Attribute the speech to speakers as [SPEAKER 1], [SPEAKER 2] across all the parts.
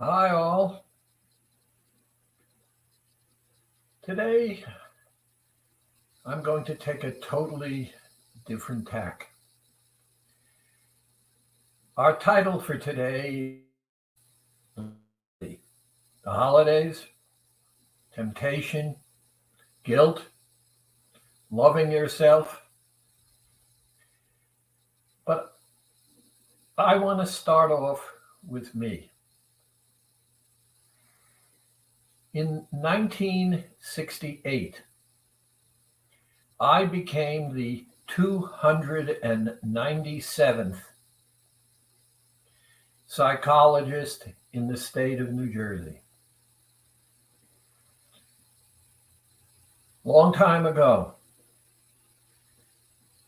[SPEAKER 1] Hi, all. Today, I'm going to take a totally different tack. Our title for today is the holidays, temptation, guilt, loving yourself. But I want to start off with me. In 1968, I became the 297th psychologist in the state of New Jersey. Long time ago.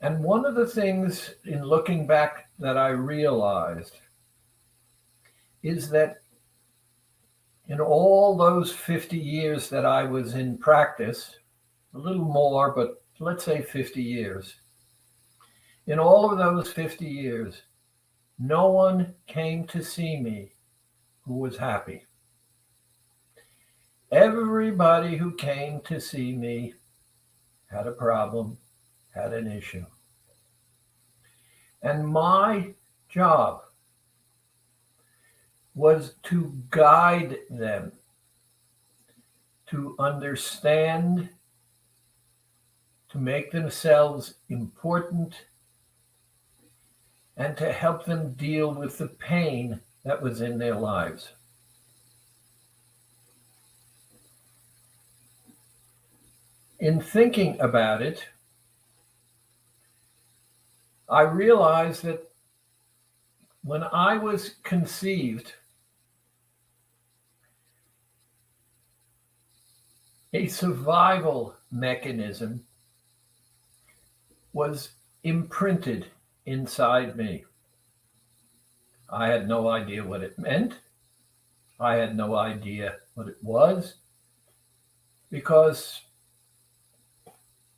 [SPEAKER 1] And one of the things in looking back that I realized is that in all those 50 years that I was in practice, a little more, but let's say 50 years, in all of those 50 years, no one came to see me who was happy. Everybody who came to see me had a problem, had an issue. And my job was to guide them to understand, to make themselves important, and to help them deal with the pain that was in their lives. In thinking about it, I realized that when I was conceived, a survival mechanism was imprinted inside me. I had no idea what it meant. I had no idea what it was, because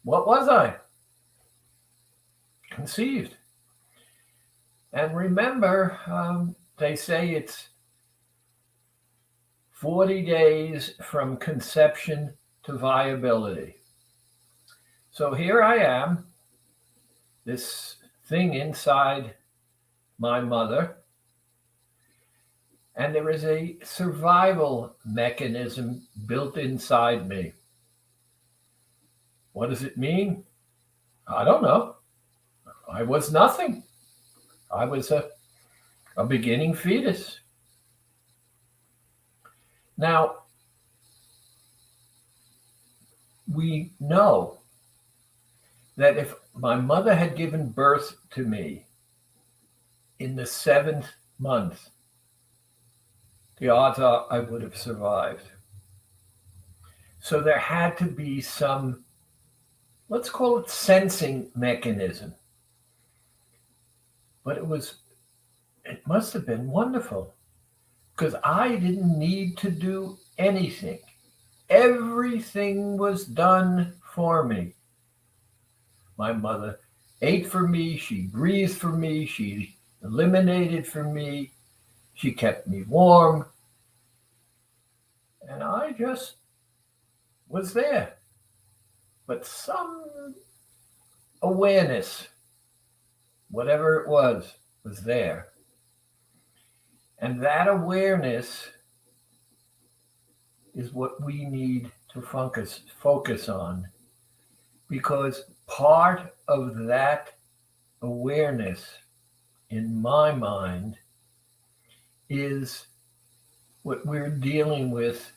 [SPEAKER 1] what was I? Conceived. And remember, they say it's 40 days from conception to viability. So here I am, this thing inside my mother, and there is a survival mechanism built inside me. What does it mean? I don't know. I was nothing. I was a beginning fetus. Now, we know that if my mother had given birth to me in the 7th month, the odds are I would have survived. So there had to be some, let's call it sensing mechanism. But it must have been wonderful, because I didn't need to do anything. Everything was done for me. My mother ate for me, she breathed for me, she eliminated for me, she kept me warm, and I just was there. But some awareness, whatever it was there. And that awareness is what we need to focus on, because part of that awareness in my mind is what we're dealing with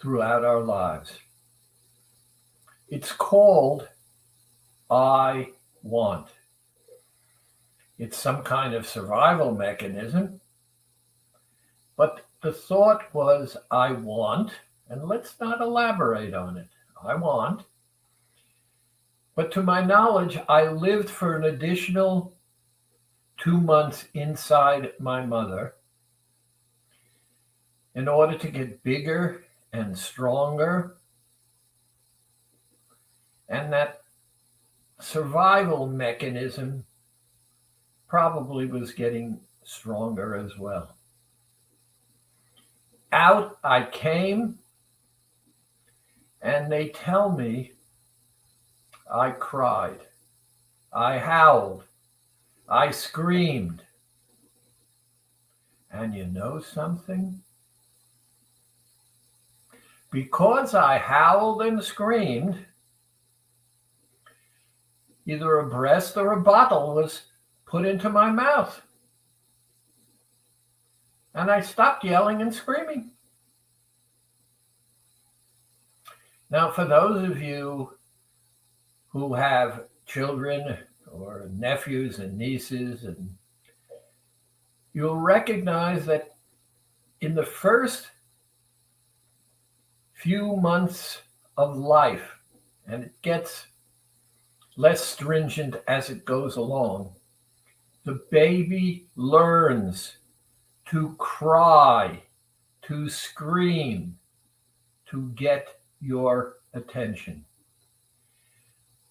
[SPEAKER 1] throughout our lives. It's called I want. It's some kind of survival mechanism, but the thought was I want, and let's not elaborate on it. I want. But to my knowledge, I lived for an additional 2 months inside my mother in order to get bigger and stronger. And that survival mechanism probably was getting stronger as well. out I came, and they tell me I cried, I howled, I screamed. And you know something? Because I howled and screamed, either a breast or a bottle was put into my mouth. And I stopped yelling and screaming. Now, for those of you who have children or nephews and nieces, and you'll recognize that in the first few months of life, and it gets less stringent as it goes along, the baby learns to cry, to scream, to get your attention.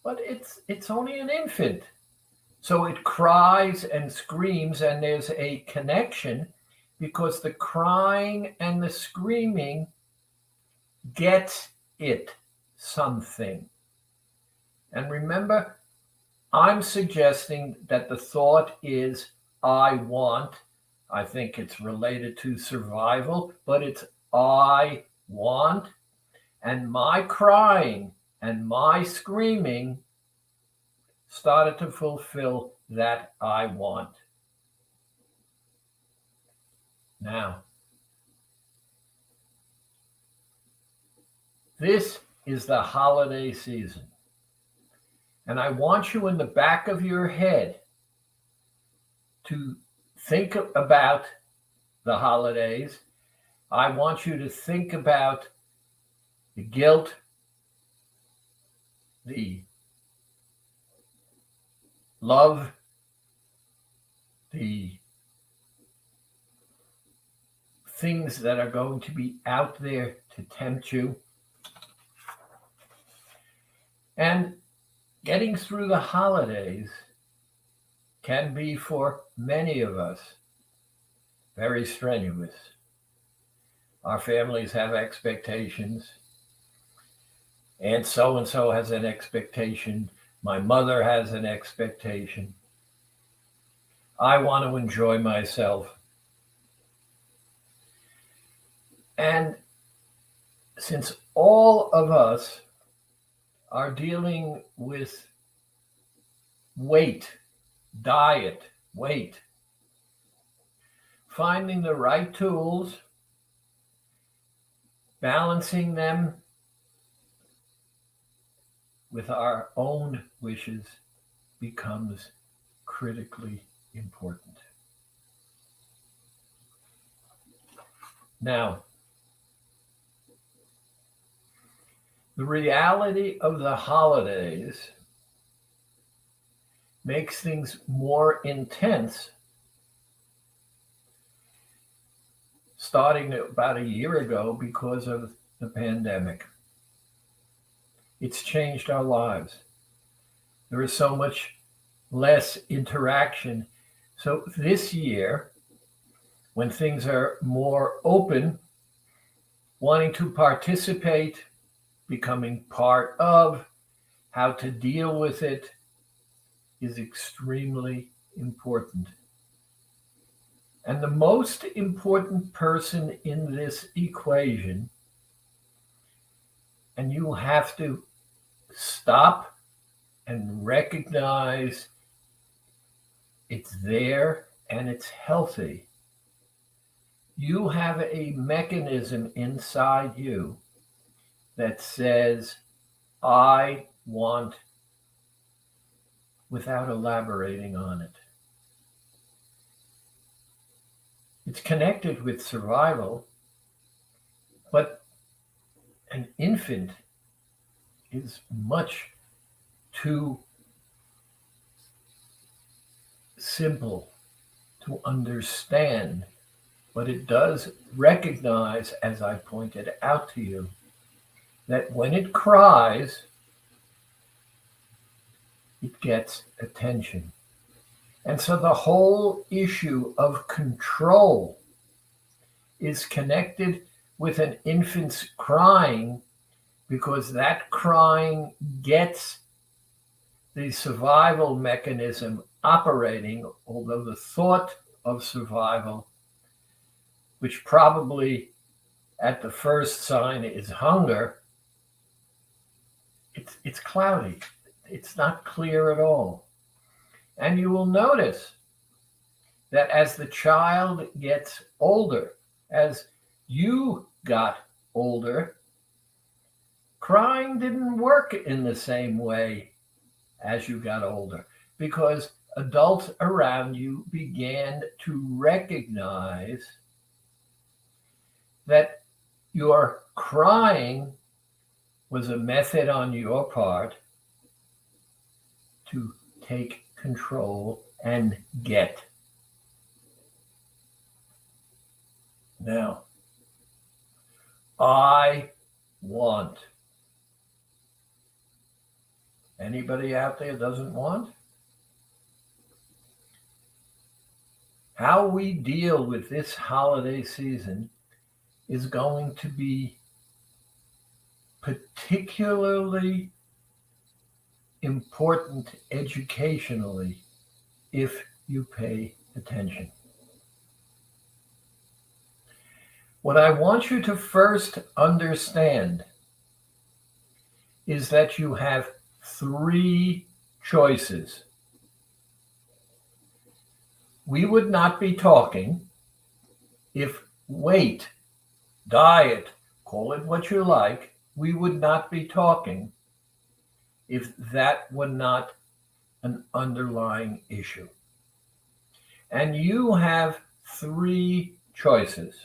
[SPEAKER 1] But it's only an infant. So it cries and screams, and there's a connection because the crying and the screaming gets it something. And remember, I'm suggesting that the thought is, I want. I think it's related to survival, but it's I want. And my crying and my screaming started to fulfill that I want. Now, this is the holiday season. And I want you in the back of your head to think about the holidays. I want you to think about the guilt, the love, the things that are going to be out there to tempt you. And getting through the holidays can be, for many of us, very strenuous. Our families have expectations. Aunt so-and-so has an expectation. My mother has an expectation. I want to enjoy myself. And since all of us are dealing with weight, diet, weight, finding the right tools, balancing them with our own wishes becomes critically important. Now, the reality of the holidays makes things more intense starting about a year ago because of the pandemic. It's changed our lives. There is so much less interaction. So this year, when things are more open, wanting to participate, becoming part of, how to deal with it is extremely important. And the most important person in this equation, and you have to stop and recognize it's there and it's healthy. You have a mechanism inside you that says, I want, without elaborating on it. It's connected with survival, but an infant is much too simple to understand, but it does recognize, as I pointed out to you, that when it cries, it gets attention. And so the whole issue of control is connected with an infant's crying, because that crying gets the survival mechanism operating, although the thought of survival, which probably at the first sign is hunger, it's cloudy. It's not clear at all. And you will notice that as the child gets older, as you got older, crying didn't work in the same way as you got older, because adults around you began to recognize that your crying was a method on your part to take control and get. Now, I want. Anybody out there doesn't want? How we deal with this holiday season is going to be particularly important educationally if you pay attention. What I want you to first understand is that you have 3 choices. We would not be talking if weight, diet, call it what you like, we would not be talking if that were not an underlying issue. And you have 3 choices.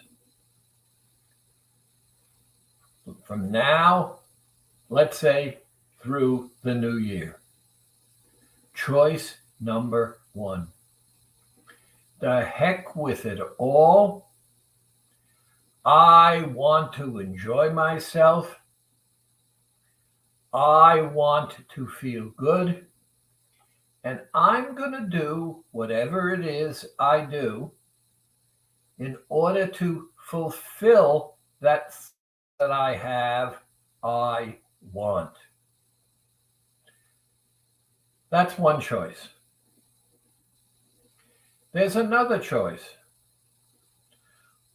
[SPEAKER 1] From now, let's say through the new year. Choice number 1. The heck with it all. I want to enjoy myself. I want to feel good. And I'm going to do whatever it is I do in order to fulfill that I have, I want. That's one choice. There's another choice.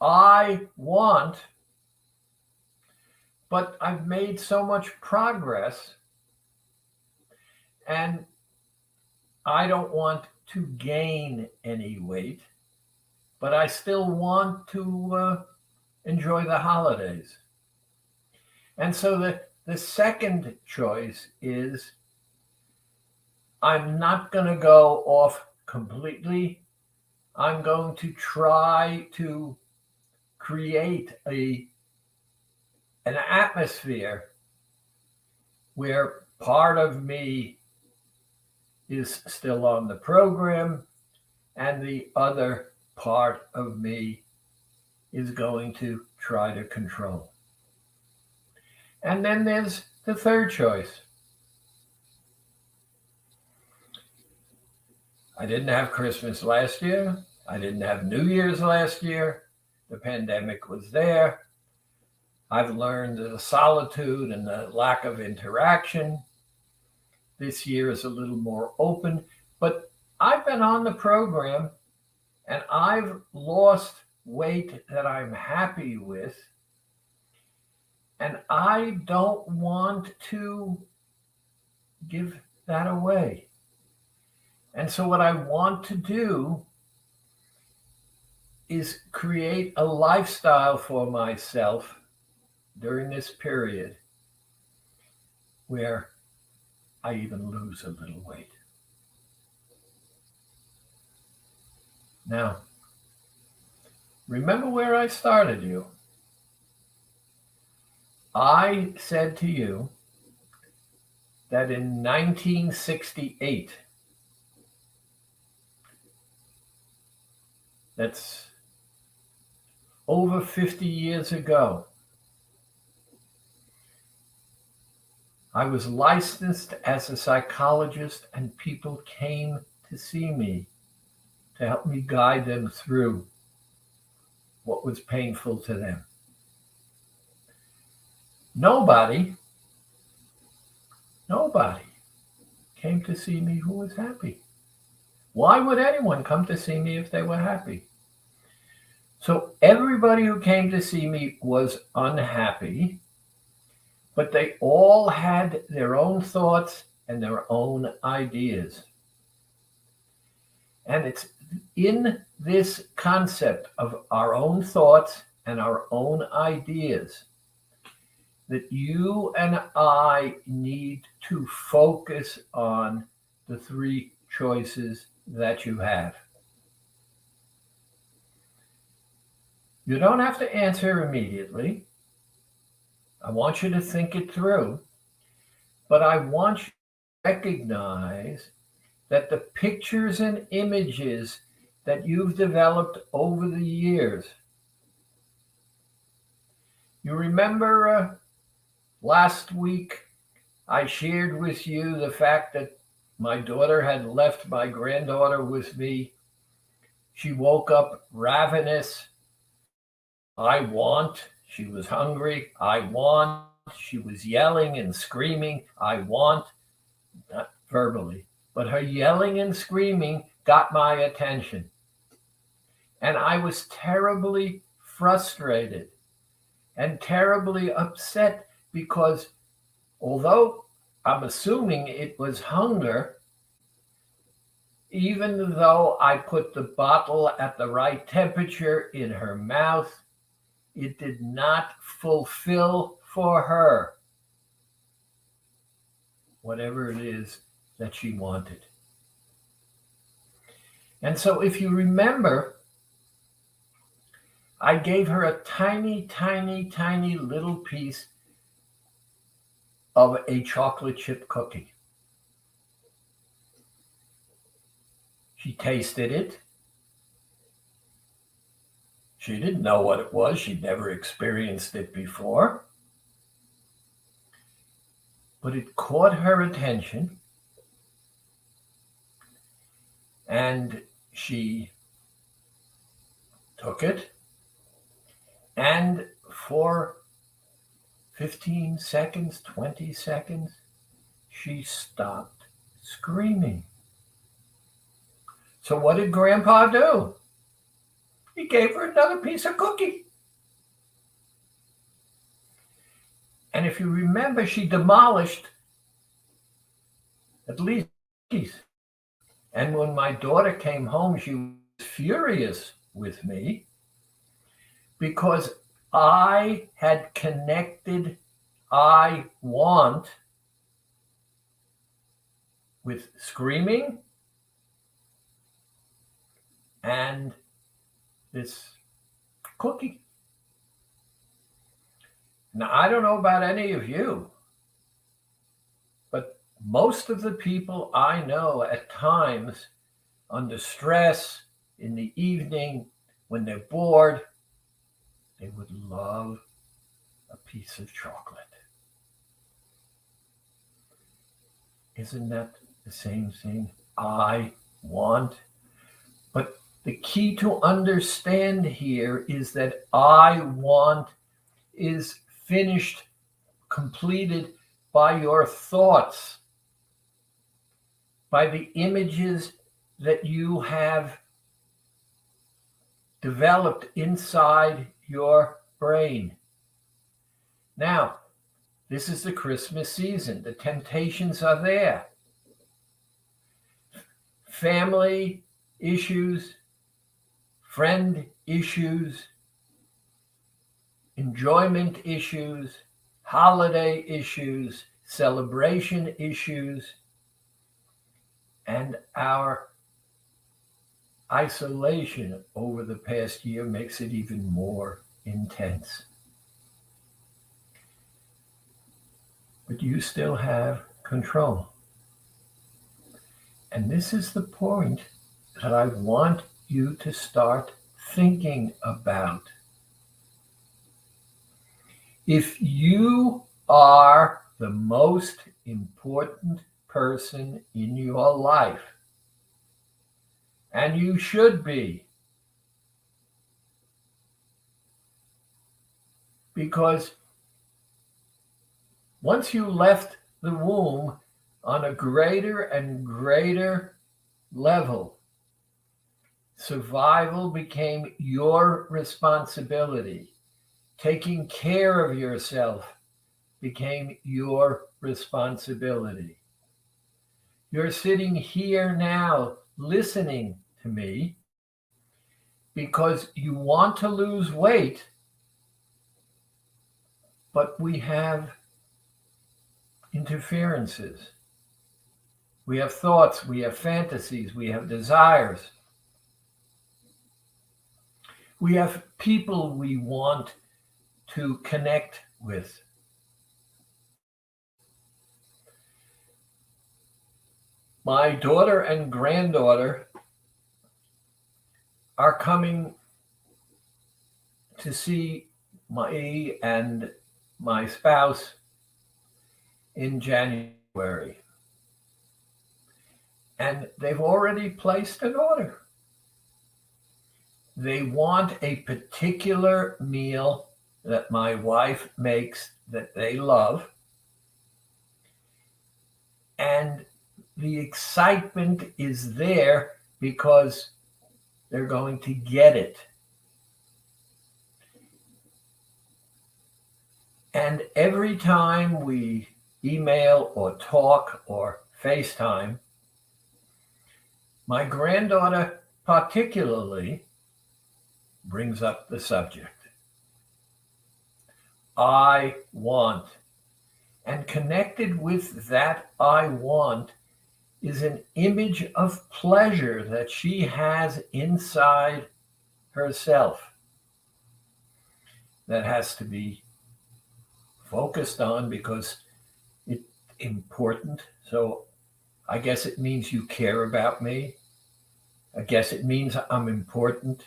[SPEAKER 1] I want, but I've made so much progress and I don't want to gain any weight, but I still want to enjoy the holidays. And so the second choice is I'm not going to go off completely. I'm going to try to create an atmosphere where part of me is still on the program and the other part of me is going to try to control. And then there's the third choice. I didn't have Christmas last year. I didn't have New Year's last year. The pandemic was there. I've learned the solitude and the lack of interaction. This year is a little more open, but I've been on the program and I've lost weight that I'm happy with. And I don't want to give that away. And so what I want to do is create a lifestyle for myself during this period where I even lose a little weight. Now, remember where I started you. I said to you that in 1968, that's over 50 years ago, I was licensed as a psychologist and people came to see me to help me guide them through what was painful to them. Nobody came to see me who was happy. Why would anyone come to see me if they were happy? So everybody who came to see me was unhappy, but they all had their own thoughts and their own ideas. And it's in this concept of our own thoughts and our own ideas that you and I need to focus on the three choices that you have. You don't have to answer immediately. I want you to think it through, but I want you to recognize that the pictures and images that you've developed over the years. You remember last week I shared with you the fact that my daughter had left my granddaughter with me. She woke up ravenous. She was hungry. She was yelling and screaming. Not verbally, but her yelling and screaming got my attention. And I was terribly frustrated and terribly upset because although I'm assuming it was hunger, even though I put the bottle at the right temperature in her mouth, it did not fulfill for her whatever it is that she wanted. And so if you remember, I gave her a tiny, tiny, tiny little piece of a chocolate chip cookie. She tasted it. She didn't know what it was. She'd never experienced it before. But it caught her attention. And she took it. And for 15 seconds, 20 seconds, she stopped screaming. So what did Grandpa do? He gave her another piece of cookie. And if you remember, she demolished at least cookies. And when my daughter came home, she was furious with me because I had connected I want with screaming and this cookie. Now, I don't know about any of you, but most of the people I know at times under stress in the evening when they're bored, they would love a piece of chocolate. Isn't that the same thing I want? But the key to understand here is that I want is finished, completed by your thoughts, by the images that you have developed inside your brain. Now, this is the Christmas season. The temptations are there. Family issues, friend issues, enjoyment issues, holiday issues, celebration issues, and our isolation over the past year makes it even more intense. But you still have control. And this is the point that I want you to start thinking about. If you are the most important person in your life, and you should be, because once you left the womb on a greater and greater level, survival became your responsibility. Taking care of yourself became your responsibility. You're sitting here now listening to me because you want to lose weight, but we have interferences. We have thoughts, we have fantasies, we have desires. We have people we want to connect with. My daughter and granddaughter are coming to see me and my spouse in January. And they've already placed an order. They want a particular meal that my wife makes that they love. And the excitement is there because they're going to get it. And every time we email or talk or FaceTime, my granddaughter particularly brings up the subject. I want. And connected with that I want is an image of pleasure that she has inside herself that has to be focused on because it's important. So I guess it means you care about me. I guess it means I'm important.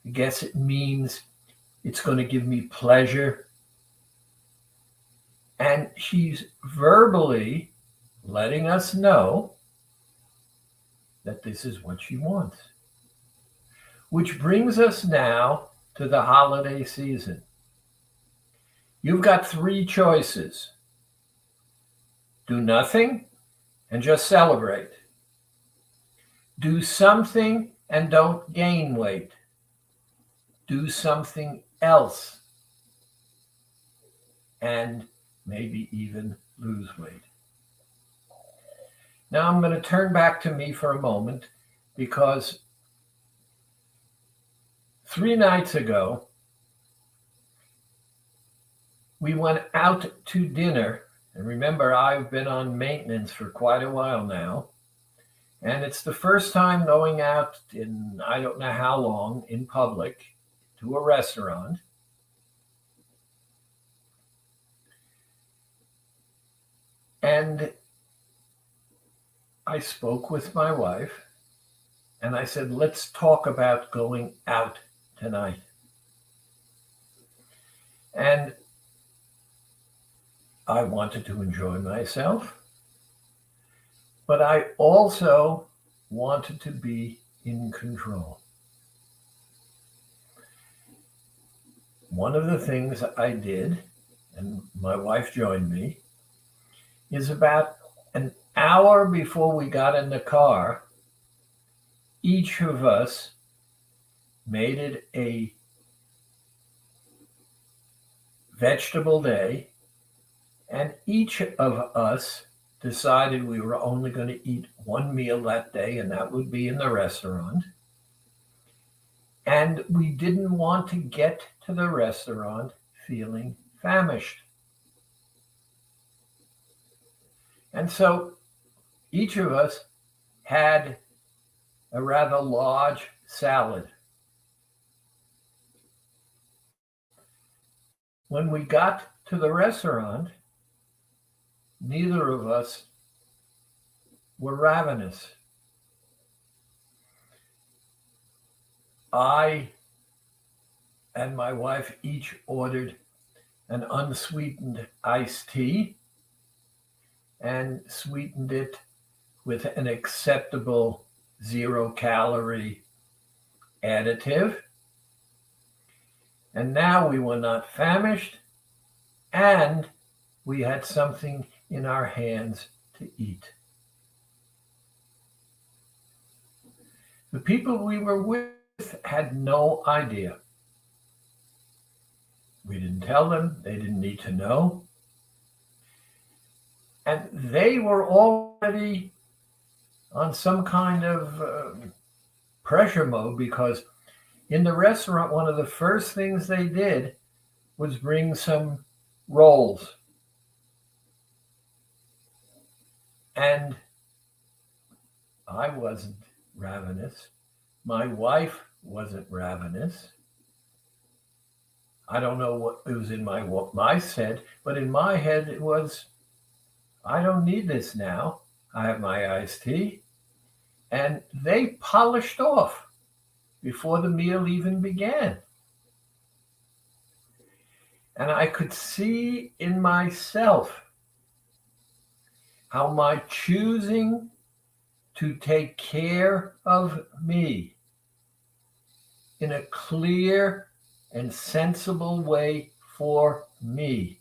[SPEAKER 1] I guess it means it's going to give me pleasure. And she's verbally letting us know that this is what she wants. Which brings us now to the holiday season. You've got three choices. Do nothing and just celebrate. Do something and don't gain weight. Do something else and maybe even lose weight. Now I'm going to turn back to me for a moment because 3 nights ago, we went out to dinner. And remember, I've been on maintenance for quite a while now. And it's the first time going out in I don't know how long in public to a restaurant. And I spoke with my wife and I said, let's talk about going out tonight. And I wanted to enjoy myself, but I also wanted to be in control. One of the things I did, and my wife joined me, is about an hour before we got in the car, each of us made it a vegetable day, and each of us decided we were only going to eat one meal that day, and that would be in the restaurant. And we didn't want to get to the restaurant feeling famished. And so each of us had a rather large salad. When we got to the restaurant, neither of us were ravenous. I and my wife each ordered an unsweetened iced tea and sweetened it with an acceptable 0-calorie additive. And now we were not famished, and we had something in our hands to eat. The people we were with had no idea. We didn't tell them, they didn't need to know. And they were already on some kind of pressure mode, because in the restaurant, one of the first things they did was bring some rolls. And I wasn't ravenous. My wife wasn't ravenous. I don't know what it was in my head, but in my head it was, I don't need this now. I have my iced tea. And they polished off before the meal even began. And I could see in myself how my choosing to take care of me in a clear and sensible way for me,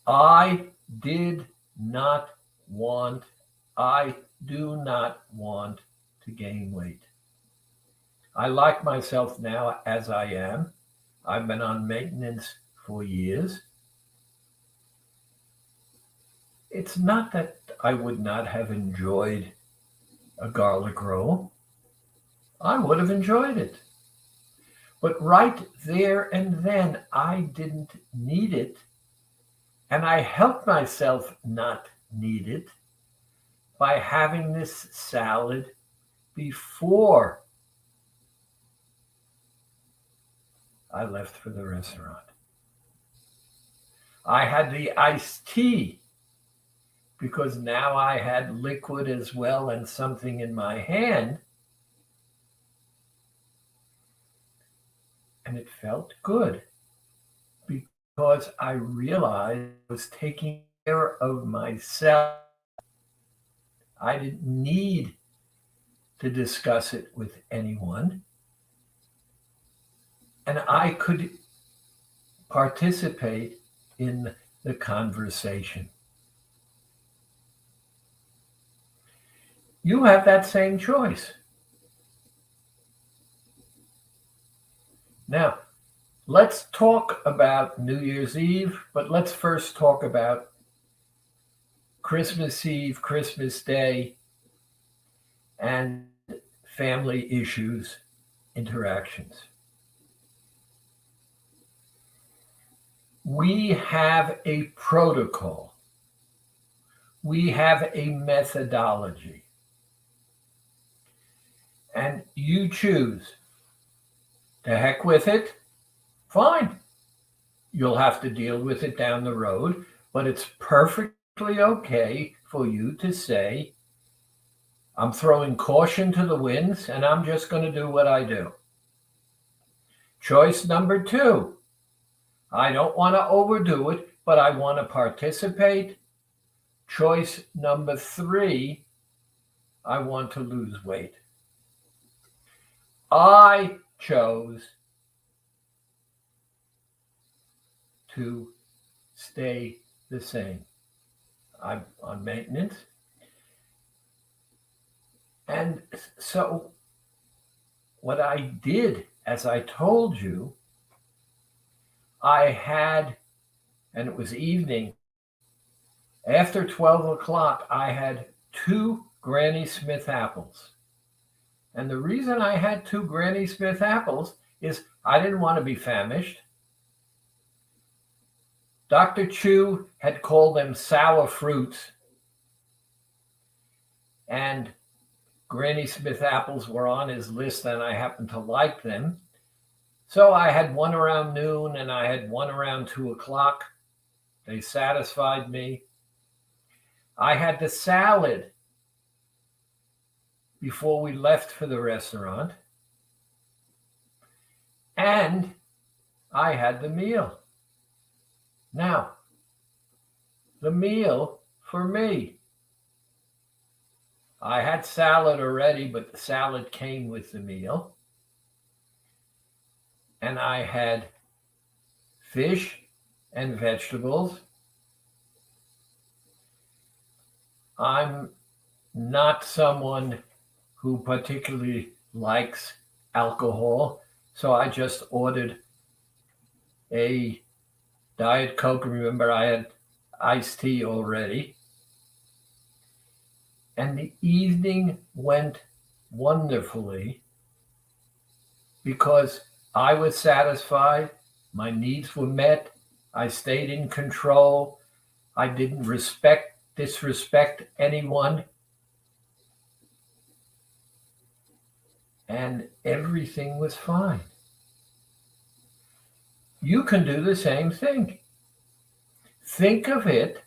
[SPEAKER 1] I do not want to gain weight. I like myself now as I am. I've been on maintenance for years. It's not that I would not have enjoyed a garlic roll. I would have enjoyed it. But right there and then, I didn't need it. And I helped myself not need it by having this salad before I left for the restaurant. I had the iced tea because now I had liquid as well and something in my hand. And it felt good because I realized I was taking care of myself. I didn't need to discuss it with anyone. And I could participate in the conversation. You have that same choice. Now, let's talk about New Year's Eve, but let's first talk about Christmas Eve, Christmas Day, and family issues, interactions. We have a protocol. We have a methodology. And you choose. The heck with it. Fine. You'll have to deal with it down the road, but it's perfectly okay for you to say, I'm throwing caution to the winds and I'm just going to do what I do. Choice number 2. I don't want to overdo it, but I want to participate. Choice number 3, I want to lose weight. I chose to stay the same. I'm on maintenance. And so what I did, as I told you, I had, and it was evening, after 12 o'clock, I had 2 Granny Smith apples. And the reason I had 2 Granny Smith apples is I didn't want to be famished. Dr. Chu had called them sour fruits. And Granny Smith apples were on his list, and I happened to like them. So I had one around noon and I had one around 2 o'clock. They satisfied me. I had the salad before we left for the restaurant. And I had the meal. Now, the meal for me. I had salad already, but the salad came with the meal. and I had fish and vegetables. I'm not someone who particularly likes alcohol, so I just ordered a Diet Coke. Remember, I had iced tea already. And the evening went wonderfully because I was satisfied, my needs were met, I stayed in control, I didn't disrespect anyone, and everything was fine. You can do the same thing. Think of it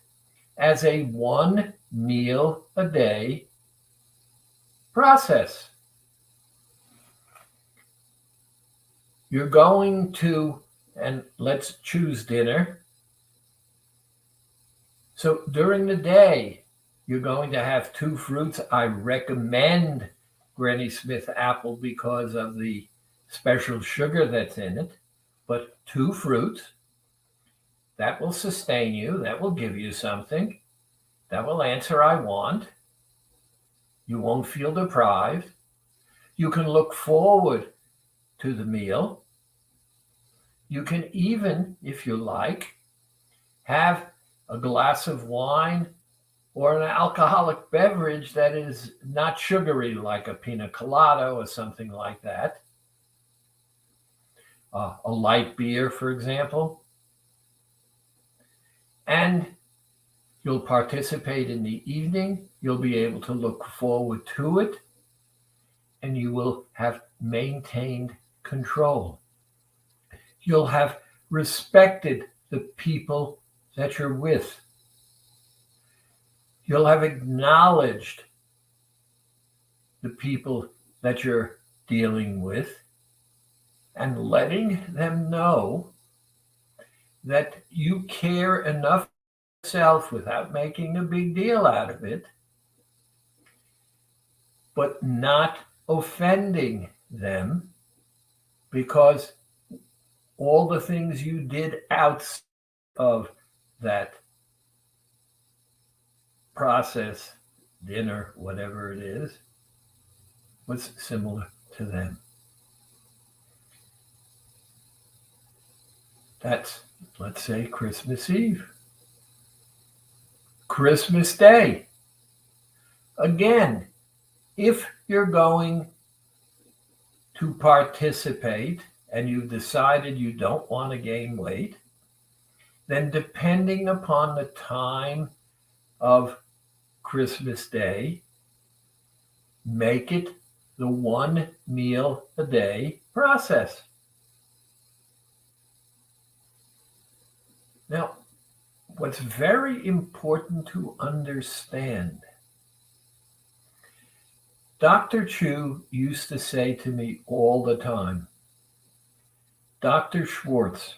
[SPEAKER 1] as a 1 meal a day process. You're going to, and let's choose dinner. So during the day, you're going to have 2 fruits. I recommend Granny Smith apple because of the special sugar that's in it, but 2 fruits. That will sustain you. That will give you something. That will answer I want. You won't feel deprived. You can look forward to the meal. You can even, if you like, have a glass of wine or an alcoholic beverage that is not sugary, like a pina colada or something like that. A light beer, for example. And you'll participate in the evening. You'll be able to look forward to it. And you will have maintained control. You'll have respected the people that you're with. You'll have acknowledged the people that you're dealing with and letting them know that you care enough for yourself without making a big deal out of it, but not offending them, because all the things you did outside of that process, dinner, whatever it is, was similar to them. That's, let's say, Christmas Eve. Christmas Day. Again, if you're going to participate and you've decided you don't want to gain weight, then depending upon the time of Christmas Day, make it the 1 meal a day process. Now, what's very important to understand, Dr. Chu used to say to me all the time, Dr. Schwartz,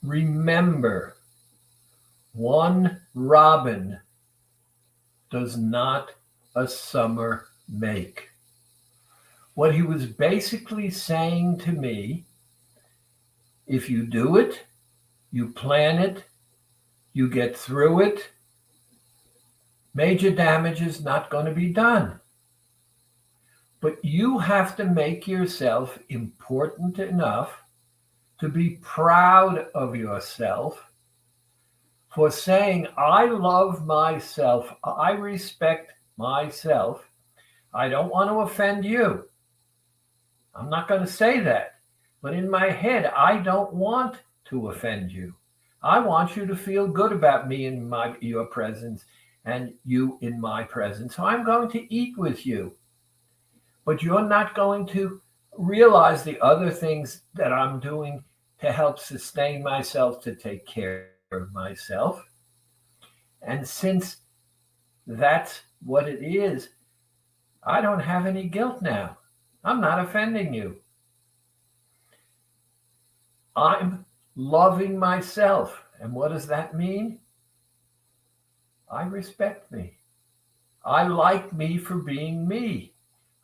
[SPEAKER 1] remember, one robin does not a summer make. What he was basically saying to me, if you do it, you plan it, you get through it, major damage is not going to be done. But you have to make yourself important enough to be proud of yourself for saying, I love myself, I respect myself, I don't want to offend you. I'm not going to say that. But in my head, I don't want to offend you. I want you to feel good about me in your presence and you in my presence. So I'm going to eat with you. But you're not going to realize the other things that I'm doing to help sustain myself, to take care of myself. And since that's what it is, I don't have any guilt now. I'm not offending you. I'm loving myself. And what does that mean? I respect me. I like me for being me.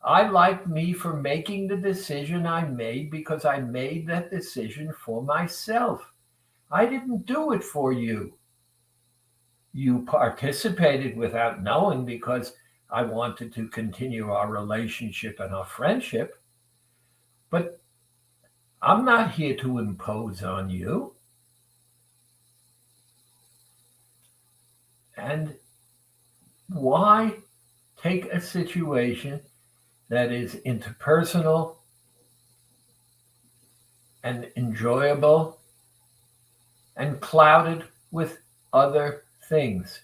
[SPEAKER 1] I like me for making the decision I made because I made that decision for myself. I didn't do it for you. You participated without knowing because I wanted to continue our relationship and our friendship. But I'm not here to impose on you. And why take a situation that is interpersonal and enjoyable and clouded with other things?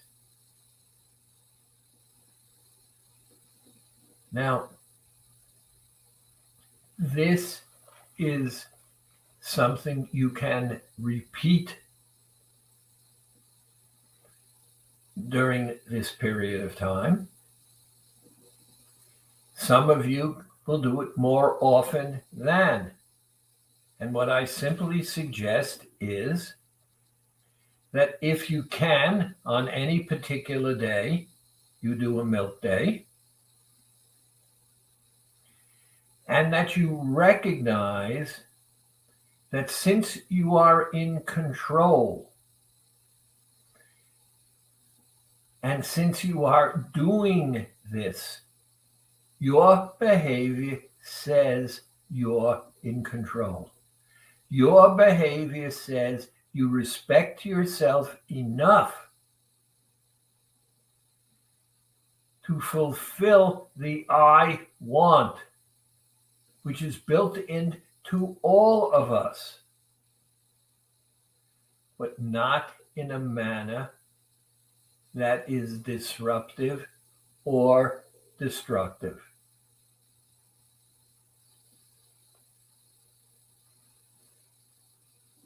[SPEAKER 1] Now, this is something you can repeat during this period of time. Some of you will do it more often than. And what I simply suggest is that if you can, on any particular day, you do a milk day, and that you recognize that since you are in control, and since you are doing this, your behavior says you're in control. Your behavior says you respect yourself enough to fulfill the I want, which is built into all of us, but not in a manner that is disruptive or destructive.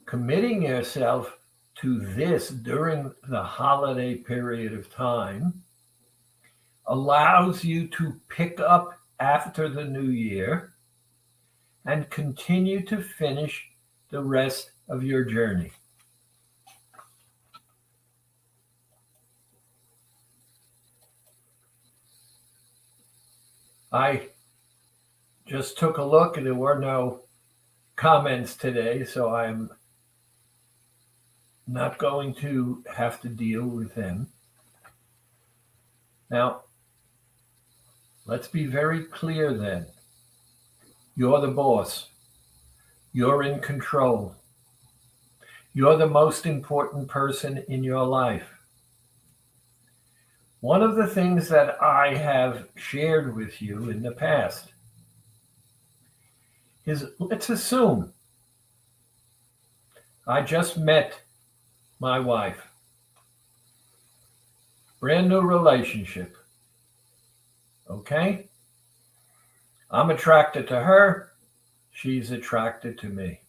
[SPEAKER 1] Committing yourself to this during the holiday period of time allows you to pick up after the new year and continue to finish the rest of your journey. I just took a look and there were no comments today, so I'm not going to have to deal with them. Now, let's be very clear then. You're the boss. You're in control. You're the most important person in your life. One of the things that I have shared with you in the past is, let's assume I just met my wife. Brand new relationship. Okay? I'm attracted to her. She's attracted to me.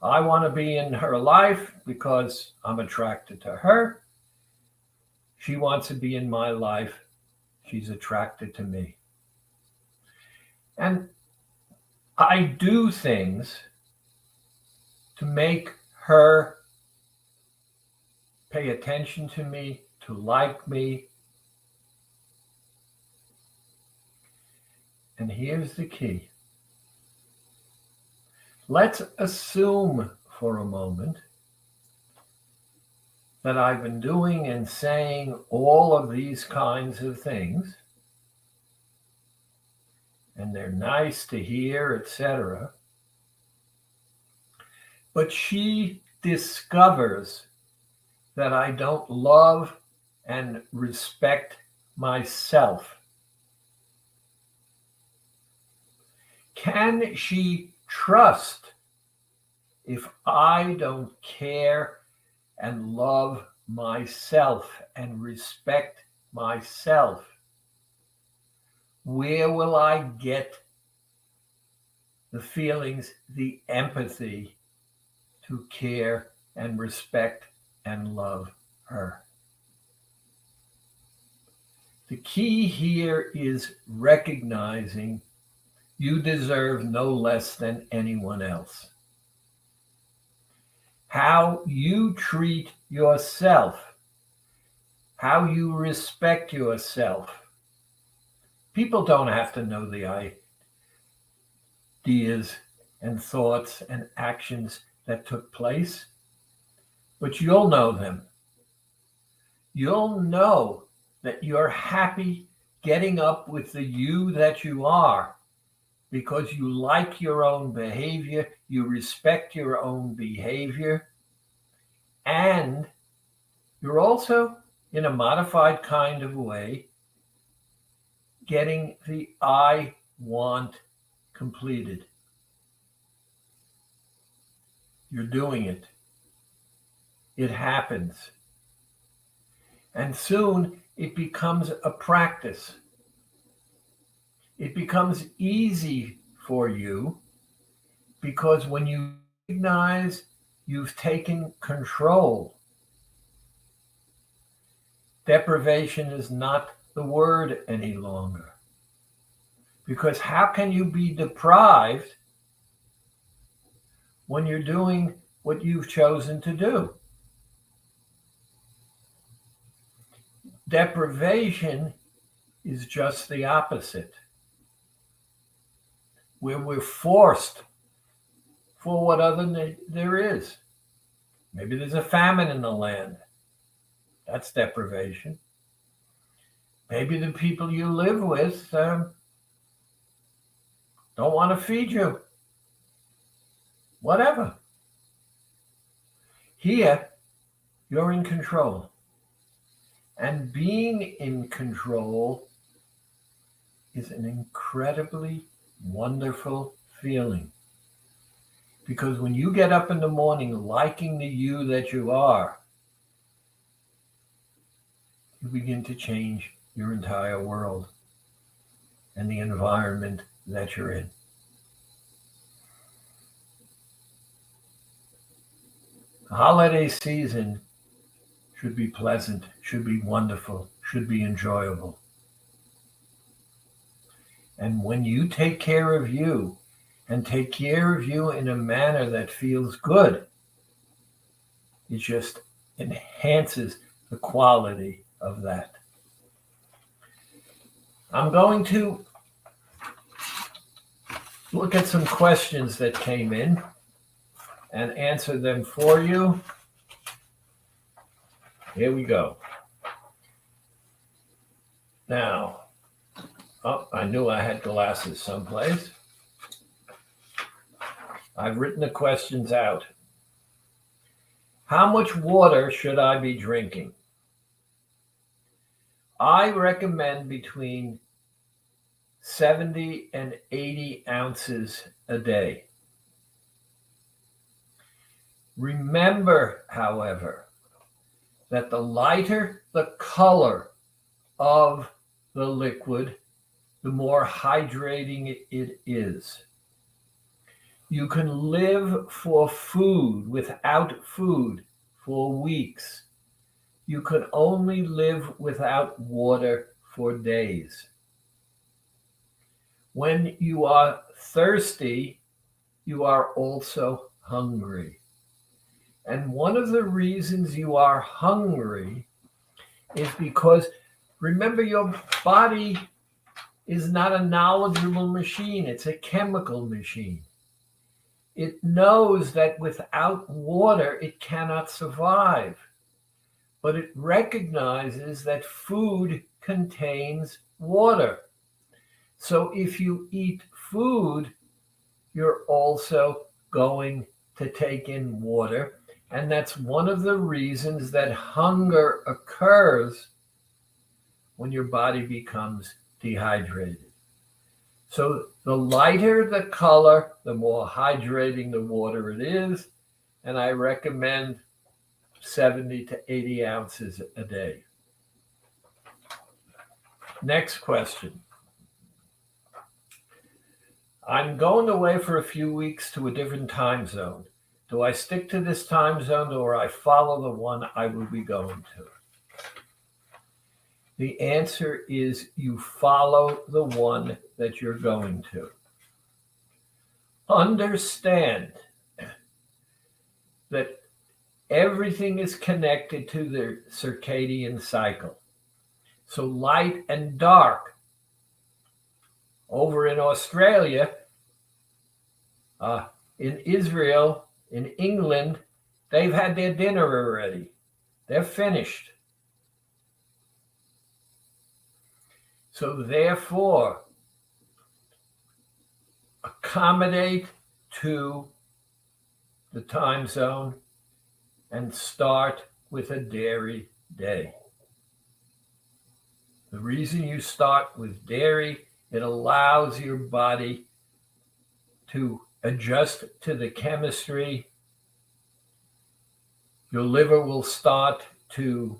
[SPEAKER 1] I want to be in her life because I'm attracted to her. She wants to be in my life. She's attracted to me. And I do things to make her pay attention to me, to like me. And here's the key. Let's assume for a moment that I've been doing and saying all of these kinds of things, and they're nice to hear, etc. But she discovers that I don't love and respect myself. Can she trust if I don't care and love myself and respect myself? Where will I get the feelings, the empathy to care and respect and love her? The key here is recognizing you deserve no less than anyone else. How you treat yourself, how you respect yourself. People don't have to know the ideas and thoughts and actions that took place, but you'll know them. You'll know that you're happy getting up with the you that you are because you like your own behavior, you respect your own behavior, and you're also, in a modified kind of way, getting the I want completed. You're doing it. It happens. And soon it becomes a practice. It becomes easy for you because when you recognize you've taken control, deprivation is not the word any longer. Because how can you be deprived when you're doing what you've chosen to do? Deprivation is just the opposite, where we're forced for what other there is. Maybe there's a famine in the land. That's deprivation. Maybe the people you live with don't want to feed you. Whatever. Here, you're in control. And being in control is an incredibly wonderful feeling. Because when you get up in the morning liking the you that you are, you begin to change your entire world and the environment that you're in. The holiday season should be pleasant, should be wonderful, should be enjoyable. And when you take care of you and take care of you in a manner that feels good, it just enhances the quality of that. I'm going to look at some questions that came in and answer them for you. Here we go. Now, I knew I had glasses someplace. I've written the questions out. How much water should I be drinking? I recommend between 70 and 80 ounces a day. Remember, however, that the lighter the color of the liquid, the more hydrating it is. You can live without food for weeks. You can only live without water for days. When you are thirsty, you are also hungry. And one of the reasons you are hungry is because, remember, your body is not a knowledgeable machine. It's a chemical machine. It knows that without water, it cannot survive. But it recognizes that food contains water. So if you eat food, you're also going to take in water. And that's one of the reasons that hunger occurs when your body becomes dehydrated. So the lighter the color, the more hydrating the water it is. And I recommend 70 to 80 ounces a day. Next question. I'm going away for a few weeks to a different time zone. Do I stick to this time zone or I follow the one I will be going to? The answer is you follow the one that you're going to. Understand that everything is connected to the circadian cycle. So light and dark Over in Australia, in Israel, in England, they've had their dinner already. They're finished. So therefore, accommodate to the time zone and start with a dairy day. The reason you start with dairy, it allows your body to adjust to the chemistry. Your liver will start to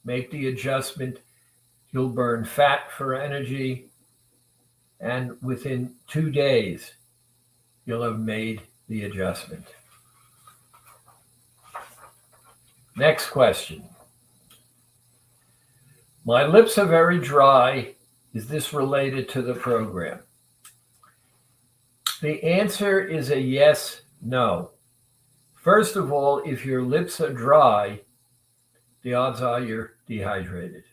[SPEAKER 1] make the adjustment. You'll burn fat for energy. And within 2 days, you'll have made the adjustment. Next question. My lips are very dry. Is this related to the program? The answer is a yes, no. First of all, if your lips are dry, the odds are you're dehydrated.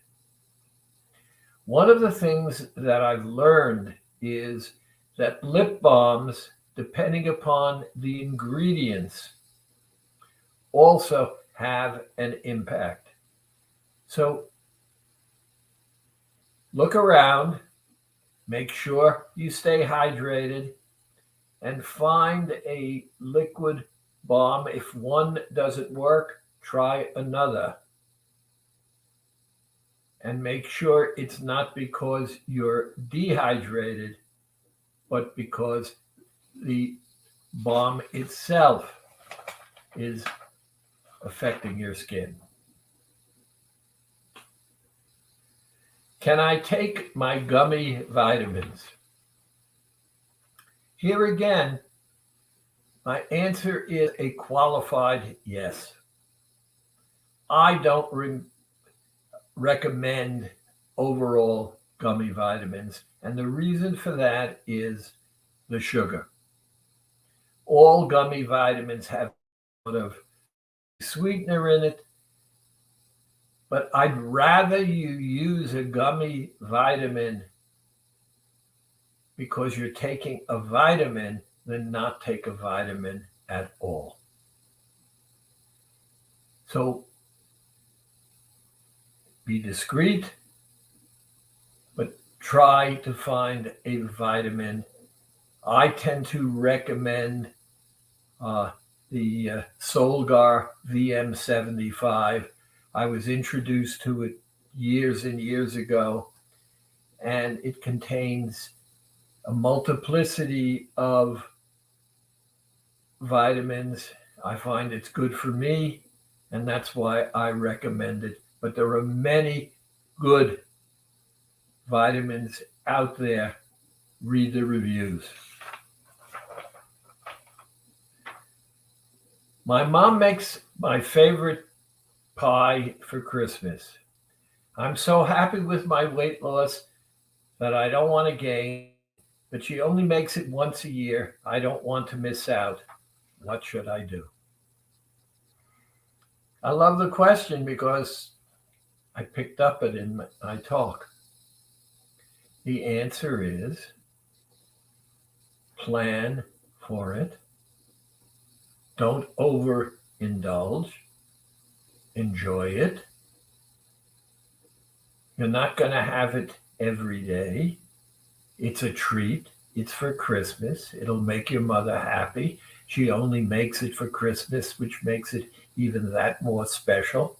[SPEAKER 1] One of the things that I've learned is that lip balms, depending upon the ingredients, also have an impact. So look around, make sure you stay hydrated, and find a liquid balm. If one doesn't work, try another. And make sure it's not because you're dehydrated, but because the balm itself is affecting your skin. Can I take my gummy vitamins? Here again, my answer is a qualified yes. I don't recommend overall gummy vitamins, and the reason for that is the sugar. All gummy vitamins have a lot of sweetener in it, but I'd rather you use a gummy vitamin because you're taking a vitamin than not take a vitamin at all. So be discreet, but try to find a vitamin. I tend to recommend the Solgar VM75. I was introduced to it years and years ago, and it contains a multiplicity of vitamins. I find it's good for me, and that's why I recommend it. But there are many good vitamins out there. Read the reviews. My mom makes my favorite pie for Christmas. I'm so happy with my weight loss that I don't want to gain, but she only makes it once a year. I don't want to miss out. What should I do? I love the question because I picked up it in my talk. The answer is plan for it. Don't overindulge. Enjoy it. You're not going to have it every day. It's a treat. It's for Christmas. It'll make your mother happy. She only makes it for Christmas, which makes it even that more special.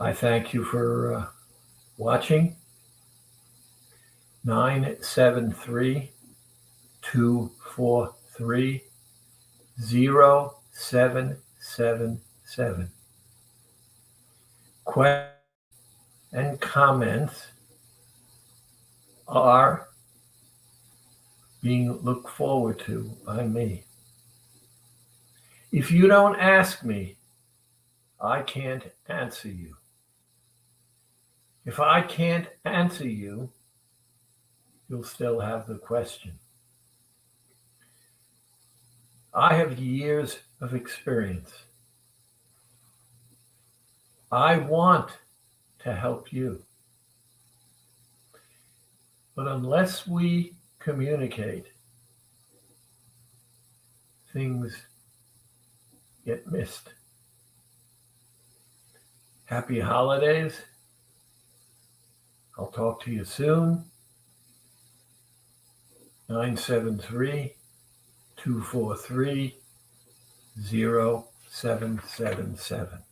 [SPEAKER 1] I thank you for watching. 973-243-0777. Questions and comments are being looked forward to by me. If you don't ask me, I can't answer you. If I can't answer you, you'll still have the question. I have years of experience. I want to help you. But unless we communicate, things get missed. Happy holidays. I'll talk to you soon. 973-243-0777.